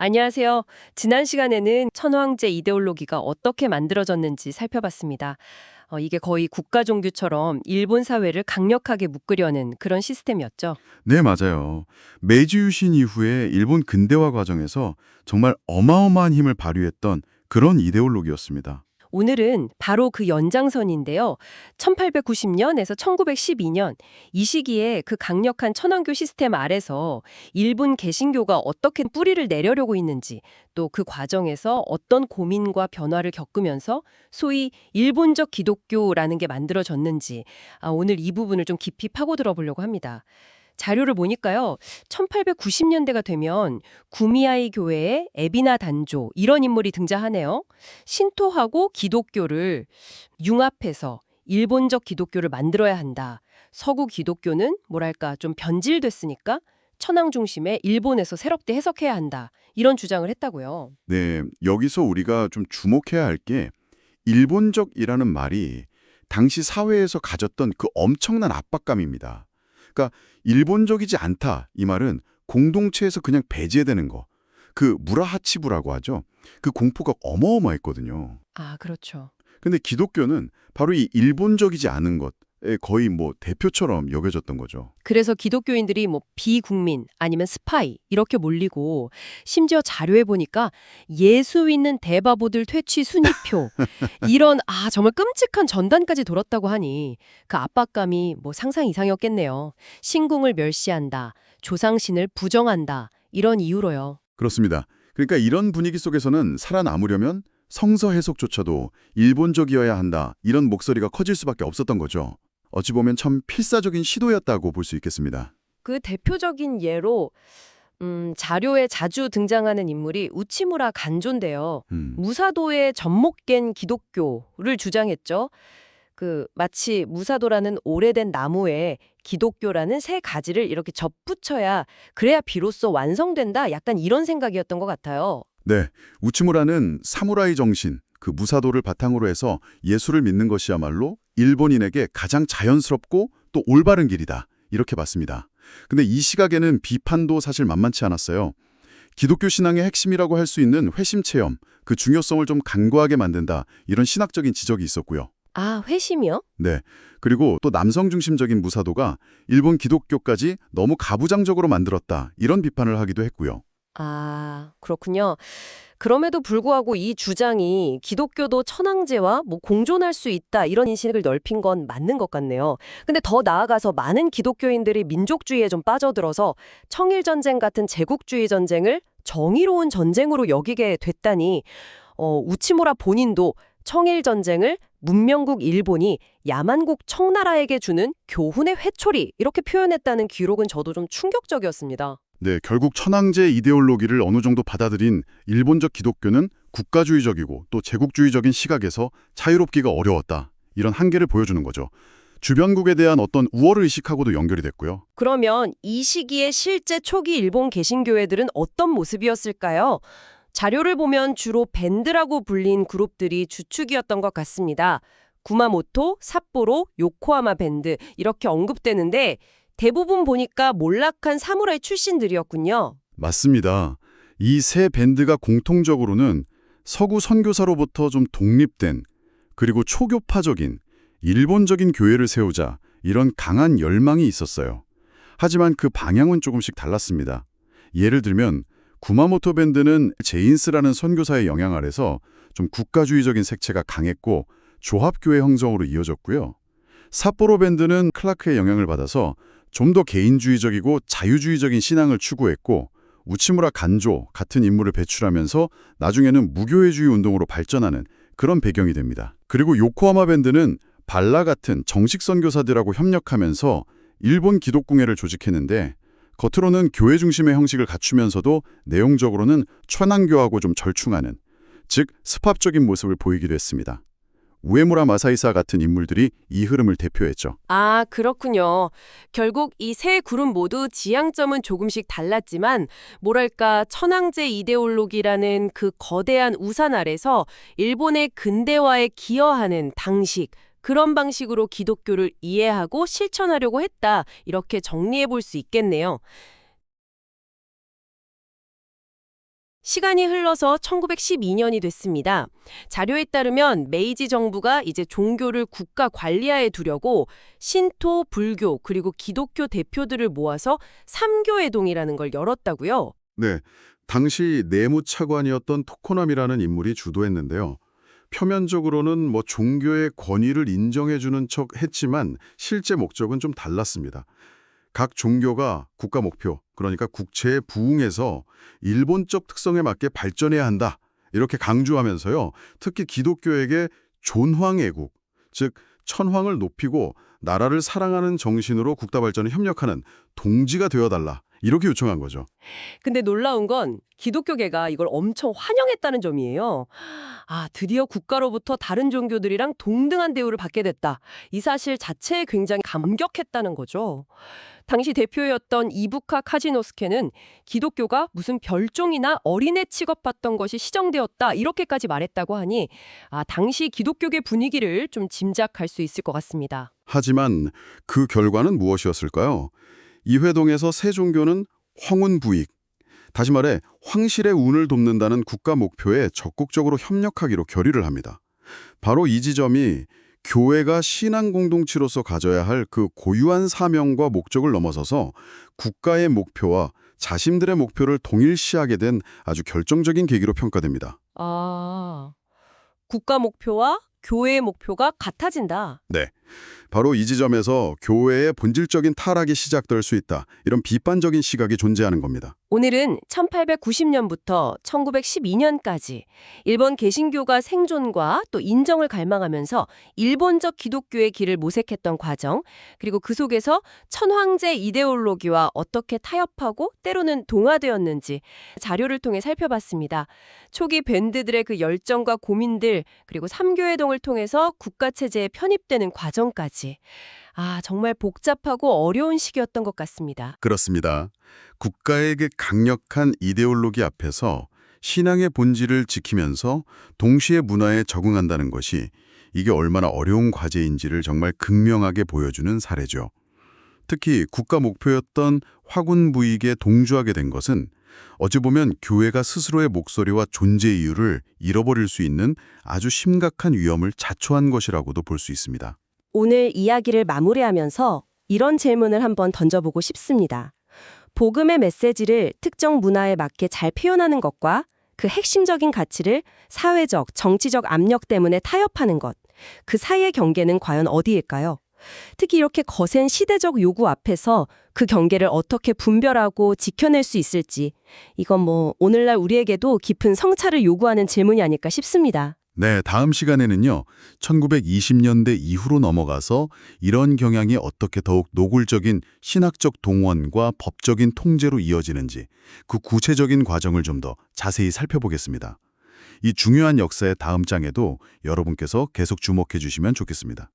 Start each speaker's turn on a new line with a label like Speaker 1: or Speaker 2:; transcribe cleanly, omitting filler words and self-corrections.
Speaker 1: 안녕하세요. 지난 시간에는 천황제 이데올로기가 어떻게 만들어졌는지 살펴봤습니다. 이게 거의 국가 종교처럼 일본 사회를 강력하게 묶으려는 그런 시스템이었죠.
Speaker 2: 네, 맞아요. 메이지 유신 이후에 일본 근대화 과정에서 정말 어마어마한 힘을 발휘했던 그런 이데올로기였습니다.
Speaker 1: 오늘은 바로 그 연장선인데요. 1890년에서 1912년 이 시기에 그 강력한 천황교 시스템 아래서 일본 개신교가 어떻게 뿌리를 내려려고 있는지 또 그 과정에서 어떤 고민과 변화를 겪으면서 소위 일본적 기독교라는 게 만들어졌는지 오늘 이 부분을 좀 깊이 파고들어 보려고 합니다. 자료를 보니까요. 1890년대가 되면 구미아이 교회에 에비나 단조 이런 인물이 등장하네요. 신토하고 기독교를 융합해서 일본적 기독교를 만들어야 한다. 서구 기독교는 뭐랄까 좀 변질됐으니까 천황 중심의 일본에서 새롭게 해석해야 한다. 이런 주장을 했다고요.
Speaker 2: 네, 여기서 우리가 좀 주목해야 할 게 일본적이라는 말이 당시 사회에서 가졌던 그 엄청난 압박감입니다. 그러니까 일본적이지 않다 이 말은 공동체에서 그냥 배제되는 거. 그 무라하치부라고 하죠. 그 공포가 어마어마했거든요.
Speaker 1: 아, 그렇죠.
Speaker 2: 근데 기독교는 바로 이 일본적이지 않은 것의 거의 뭐 대표처럼 여겨졌던 거죠.
Speaker 1: 그래서 기독교인들이 뭐 비국민 아니면 스파이 이렇게 몰리고 심지어 자료에 보니까 예수 믿는 대바보들 퇴치 순위표 이런 정말 끔찍한 전단까지 돌았다고 하니 그 압박감이 뭐 상상 이상이었겠네요. 신궁을 멸시한다, 조상신을 부정한다 이런 이유로요.
Speaker 2: 그렇습니다. 그러니까 이런 분위기 속에서는 살아남으려면 성서 해석조차도 일본적이어야 한다 이런 목소리가 커질 수밖에 없었던 거죠. 어찌 보면 참 필사적인 시도였다고 볼 수 있겠습니다.
Speaker 1: 그 대표적인 예로 자료에 자주 등장하는 인물이 우치무라 간조인데요.
Speaker 2: 음,
Speaker 1: 무사도의 접목된 기독교를 주장했죠. 그 마치 무사도라는 오래된 나무에 기독교라는 새 가지를 이렇게 접붙여야 그래야 비로소 완성된다. 약간 이런 생각이었던 것 같아요.
Speaker 2: 네, 우치무라는 사무라이 정신, 그 무사도를 바탕으로 해서 예수를 믿는 것이야말로 일본인에게 가장 자연스럽고 또 올바른 길이다 이렇게 봤습니다. 근데 이 시각에는 비판도 사실 만만치 않았어요. 기독교 신앙의 핵심이라고 할 수 있는 회심 체험, 그 중요성을 좀 간과하게 만든다 이런 신학적인 지적이 있었고요.
Speaker 1: 아, 회심이요?
Speaker 2: 네. 그리고 또 남성 중심적인 무사도가 일본 기독교까지 너무 가부장적으로 만들었다 이런 비판을 하기도 했고요.
Speaker 1: 아, 그렇군요. 그럼에도 불구하고 이 주장이 기독교도 천황제와 뭐 공존할 수 있다 이런 인식을 넓힌 건 맞는 것 같네요. 근데 더 나아가서 많은 기독교인들이 민족주의에 좀 빠져들어서 청일전쟁 같은 제국주의 전쟁을 정의로운 전쟁으로 여기게 됐다니 우치무라 본인도 청일전쟁을 문명국 일본이 야만국 청나라에게 주는 교훈의 회초리 이렇게 표현했다는 기록은 저도 좀 충격적이었습니다.
Speaker 2: 네, 결국 천황제 이데올로기를 어느 정도 받아들인 일본적 기독교는 국가주의적이고 또 제국주의적인 시각에서 자유롭기가 어려웠다. 이런 한계를 보여주는 거죠. 주변국에 대한 어떤 우월을 의식하고도 연결이 됐고요.
Speaker 1: 그러면 이 시기의 실제 초기 일본 개신교회들은 어떤 모습이었을까요? 자료를 보면 주로 밴드라고 불린 그룹들이 주축이었던 것 같습니다. 구마모토, 삿포로, 요코하마 밴드 이렇게 언급되는데 대부분 보니까 몰락한 사무라이 출신들이었군요.
Speaker 2: 맞습니다. 이 세 밴드가 공통적으로는 서구 선교사로부터 좀 독립된 그리고 초교파적인 일본적인 교회를 세우자 이런 강한 열망이 있었어요. 하지만 그 방향은 조금씩 달랐습니다. 예를 들면 구마모토 밴드는 제인스라는 선교사의 영향 아래서 좀 국가주의적인 색채가 강했고 조합교회 형성으로 이어졌고요. 삿포로 밴드는 클라크의 영향을 받아서 좀 더 개인주의적이고 자유주의적인 신앙을 추구했고 우치무라 간조 같은 인물을 배출하면서 나중에는 무교회주의 운동으로 발전하는 그런 배경이 됩니다. 그리고 요코하마 밴드는 발라 같은 정식 선교사들하고 협력하면서 일본 기독공회를 조직했는데 겉으로는 교회 중심의 형식을 갖추면서도 내용적으로는 천황교하고 좀 절충하는, 즉 습합적인 모습을 보이기도 했습니다. 우에무라 마사이사 같은 인물들이 이 흐름을 대표했죠.
Speaker 1: 아, 그렇군요. 결국 이 세 그룹 모두 지향점은 조금씩 달랐지만 뭐랄까 천황제 이데올로기라는 그 거대한 우산 아래서 일본의 근대화에 기여하는 당식 그런 방식으로 기독교를 이해하고 실천하려고 했다. 이렇게 정리해 볼 수 있겠네요.
Speaker 3: 시간이 흘러서 1912년이 됐습니다. 자료에 따르면 메이지 정부가 이제 종교를 국가 관리하에 두려고 신토, 불교, 그리고 기독교 대표들을 모아서 삼교회동이라는 걸 열었다고요.
Speaker 2: 네, 당시 내무차관이었던 토코남이라는 인물이 주도했는데요. 표면적으로는 종교의 권위를 인정해주는 척 했지만 실제 목적은 좀 달랐습니다. 각 종교가 국가 목표, 그러니까 국채에 부응해서 일본적 특성에 맞게 발전해야 한다. 이렇게 강조하면서요. 특히 기독교에게 존황애국, 즉 천황을 높이고 나라를 사랑하는 정신으로 국가 발전에 협력하는 동지가 되어달라. 이렇게 요청한 거죠.
Speaker 1: 근데 놀라운 건 기독교계가 이걸 엄청 환영했다는 점이에요. 드디어 국가로부터 다른 종교들이랑 동등한 대우를 받게 됐다. 이 사실 자체에 굉장히 감격했다는 거죠. 당시 대표였던 이부카 카지노스케는 기독교가 무슨 별종이나 어린애 취급받던 것이 시정되었다. 이렇게까지 말했다고 하니 당시 기독교계 분위기를 좀 짐작할 수 있을 것 같습니다.
Speaker 2: 하지만 그 결과는 무엇이었을까요? 이 회동에서 새 종교는 황운부익, 다시 말해 황실의 운을 돕는다는 국가 목표에 적극적으로 협력하기로 결의를 합니다. 바로 이 지점이 교회가 신앙 공동체로서 가져야 할 그 고유한 사명과 목적을 넘어서서 국가의 목표와 자신들의 목표를 동일시하게 된 아주 결정적인 계기로 평가됩니다.
Speaker 1: 국가 목표와 교회의 목표가 같아진다.
Speaker 2: 네, 바로 이 지점에서 교회의 본질적인 타락이 시작될 수 있다. 이런 비판적인 시각이 존재하는 겁니다.
Speaker 1: 오늘은 1890년부터 1912년까지 일본 개신교가 생존과 또 인정을 갈망하면서 일본적 기독교의 길을 모색했던 과정, 그리고 그 속에서 천황제 이데올로기와 어떻게 타협하고 때로는 동화되었는지 자료를 통해 살펴봤습니다. 초기 밴드들의 그 열정과 고민들, 그리고 삼교회동을 통해서 국가체제에 편입되는 과정까지. 정말 복잡하고 어려운 시기였던 것 같습니다.
Speaker 2: 그렇습니다. 국가의 그 강력한 이데올로기 앞에서 신앙의 본질을 지키면서 동시에 문화에 적응한다는 것이 이게 얼마나 어려운 과제인지를 정말 극명하게 보여주는 사례죠. 특히 국가 목표였던 화군부익에 동조하게 된 것은 어찌 보면 교회가 스스로의 목소리와 존재 이유를 잃어버릴 수 있는 아주 심각한 위험을 자초한 것이라고도 볼 수 있습니다.
Speaker 3: 오늘 이야기를 마무리하면서 이런 질문을 한번 던져보고 싶습니다. 복음의 메시지를 특정 문화에 맞게 잘 표현하는 것과 그 핵심적인 가치를 사회적, 정치적 압력 때문에 타협하는 것, 그 사이의 경계는 과연 어디일까요? 특히 이렇게 거센 시대적 요구 앞에서 그 경계를 어떻게 분별하고 지켜낼 수 있을지, 이건 오늘날 우리에게도 깊은 성찰을 요구하는 질문이 아닐까 싶습니다.
Speaker 2: 네, 다음 시간에는요. 1920년대 이후로 넘어가서 이런 경향이 어떻게 더욱 노골적인 신학적 동원과 법적인 통제로 이어지는지 그 구체적인 과정을 좀 더 자세히 살펴보겠습니다. 이 중요한 역사의 다음 장에도 여러분께서 계속 주목해 주시면 좋겠습니다.